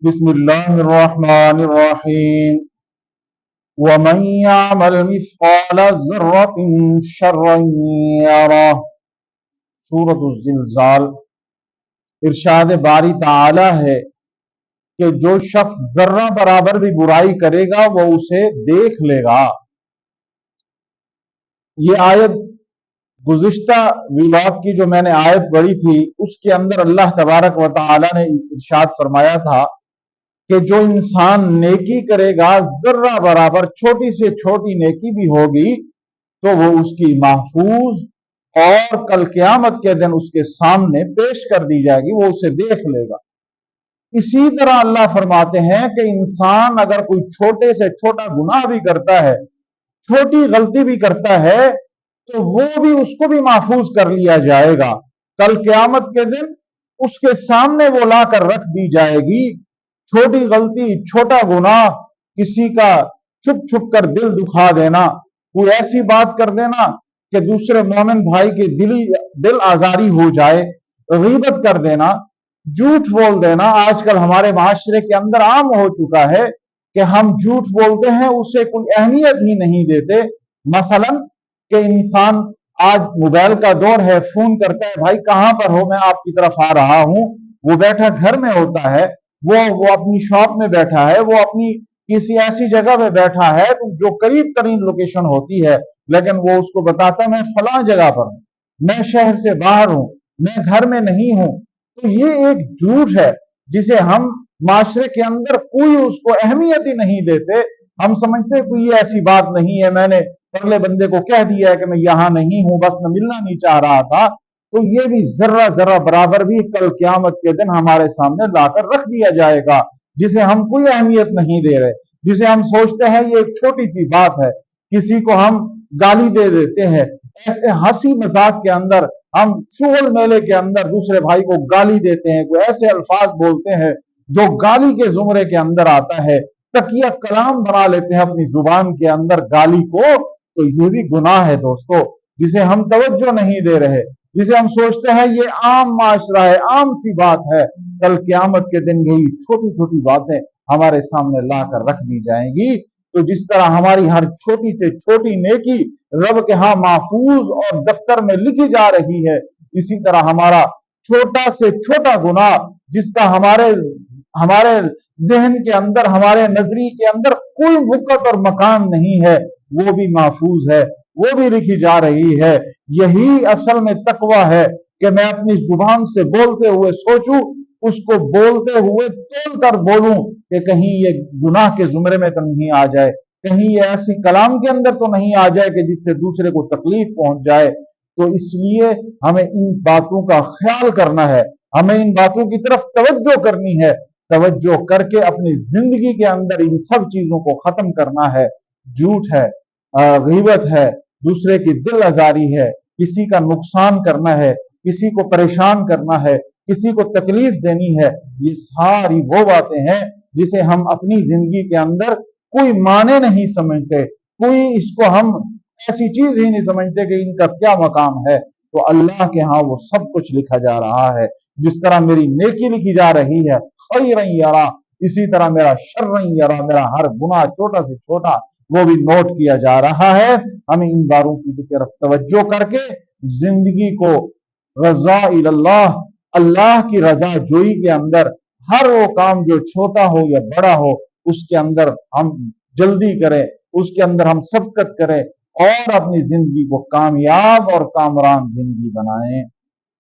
بسم اللہ الرحمن الرحیم ومن يعمل مثقال ذرة شرا يره۔ سورۃ الزلزال۔ ارشاد باری تعالی ہے کہ جو شخص ذرہ برابر بھی برائی کرے گا وہ اسے دیکھ لے گا۔ یہ آیت گزشتہ ویلاگ کی جو میں نے آیت پڑھی تھی اس کے اندر اللہ تبارک و تعالی نے ارشاد فرمایا تھا کہ جو انسان نیکی کرے گا ذرہ برابر چھوٹی سے چھوٹی نیکی بھی ہوگی تو وہ اس کی محفوظ اور کل قیامت کے دن اس کے سامنے پیش کر دی جائے گی، وہ اسے دیکھ لے گا۔ اسی طرح اللہ فرماتے ہیں کہ انسان اگر کوئی چھوٹے سے چھوٹا گناہ بھی کرتا ہے، چھوٹی غلطی بھی کرتا ہے تو وہ بھی اس کو بھی محفوظ کر لیا جائے گا۔ کل قیامت کے دن اس کے سامنے وہ لا کر رکھ دی جائے گی۔ چھوٹی غلطی، چھوٹا گناہ، کسی کا چھپ چھپ کر دل دکھا دینا، کوئی ایسی بات کر دینا کہ دوسرے مومن بھائی کی دل آزاری ہو جائے، غیبت کر دینا، جھوٹ بول دینا، آج کل ہمارے معاشرے کے اندر عام ہو چکا ہے کہ ہم جھوٹ بولتے ہیں، اسے کوئی اہمیت ہی نہیں دیتے۔ مثلا کہ انسان آج موبائل کا دور ہے، فون کرتا ہے، بھائی کہاں پر ہو، میں آپ کی طرف آ رہا ہوں۔ وہ بیٹھا گھر میں ہوتا ہے، وہ اپنی شاپ میں بیٹھا ہے، وہ اپنی کسی ایسی جگہ پہ بیٹھا ہے جو قریب ترین لوکیشن ہوتی ہے، لیکن وہ اس کو بتاتا ہے میں فلاں جگہ پر ہوں، میں شہر سے باہر ہوں، میں گھر میں نہیں ہوں۔ تو یہ ایک جھوٹ ہے جسے ہم معاشرے کے اندر کوئی اس کو اہمیت ہی نہیں دیتے۔ ہم سمجھتے کوئی یہ ایسی بات نہیں ہے، میں نے اگلے بندے کو کہہ دیا ہے کہ میں یہاں نہیں ہوں، بس میں ملنا نہیں چاہ رہا تھا۔ تو یہ بھی ذرہ ذرہ برابر بھی کل قیامت کے دن ہمارے سامنے لا کر رکھ دیا جائے گا، جسے ہم کوئی اہمیت نہیں دے رہے، جسے ہم سوچتے ہیں یہ ایک چھوٹی سی بات ہے۔ کسی کو ہم گالی دے دیتے ہیں، ایسے ہنسی مذاق کے اندر ہم شغل میلے کے اندر دوسرے بھائی کو گالی دیتے ہیں، کوئی ایسے الفاظ بولتے ہیں جو گالی کے زمرے کے اندر آتا ہے، تکیہ کلام بنا لیتے ہیں اپنی زبان کے اندر گالی کو، تو یہ بھی گناہ ہے دوستو، جسے ہم توجہ نہیں دے رہے، جسے ہم سوچتے ہیں یہ عام معاشرہ ہے، عام سی بات ہے۔ کل قیامت کے دن یہی چھوٹی چھوٹی باتیں ہمارے سامنے لا کر رکھ دی جائیں گی۔ تو جس طرح ہماری ہر چھوٹی سے چھوٹی نیکی رب کے ہاں محفوظ اور دفتر میں لکھی جا رہی ہے، اسی طرح ہمارا چھوٹا سے چھوٹا گناہ جس کا ہمارے ذہن کے اندر، ہمارے نظریے کے اندر کوئی وقت اور مکان نہیں ہے، وہ بھی محفوظ ہے، وہ بھی لکھی جا رہی ہے۔ یہی اصل میں تقویٰ ہے کہ میں اپنی زبان سے بولتے ہوئے سوچوں، اس کو بولتے ہوئے تول کر بولوں کہ کہیں یہ گناہ کے زمرے میں تو نہیں آ جائے، کہیں یہ ایسی کلام کے اندر تو نہیں آ جائے کہ جس سے دوسرے کو تکلیف پہنچ جائے۔ تو اس لیے ہمیں ان باتوں کا خیال کرنا ہے، ہمیں ان باتوں کی طرف توجہ کرنی ہے، توجہ کر کے اپنی زندگی کے اندر ان سب چیزوں کو ختم کرنا ہے۔ جھوٹ ہے، غیبت ہے، دوسرے کی دل آزاری ہے، کسی کا نقصان کرنا ہے، کسی کو پریشان کرنا ہے، کسی کو تکلیف دینی ہے، یہ ساری وہ باتیں ہیں جسے ہم اپنی زندگی کے اندر کوئی معنی نہیں سمجھتے، کوئی اس کو ہم ایسی چیز ہی نہیں سمجھتے کہ ان کا کیا مقام ہے۔ تو اللہ کے ہاں وہ سب کچھ لکھا جا رہا ہے۔ جس طرح میری نیکی لکھی جا رہی ہے خیرا یرا، اسی طرح میرا شرا یرا، میرا ہر گناہ چھوٹا سے چھوٹا وہ بھی نوٹ کیا جا رہا ہے۔ ہمیں ان باروں کی طرف توجہ کر کے زندگی کو رضا اللہ، اللہ کی رضا جوئی کے اندر ہر وہ کام جو چھوٹا ہو یا بڑا ہو اس کے اندر ہم جلدی کریں، اس کے اندر ہم سبقت کریں اور اپنی زندگی کو کامیاب اور کامران زندگی بنائیں۔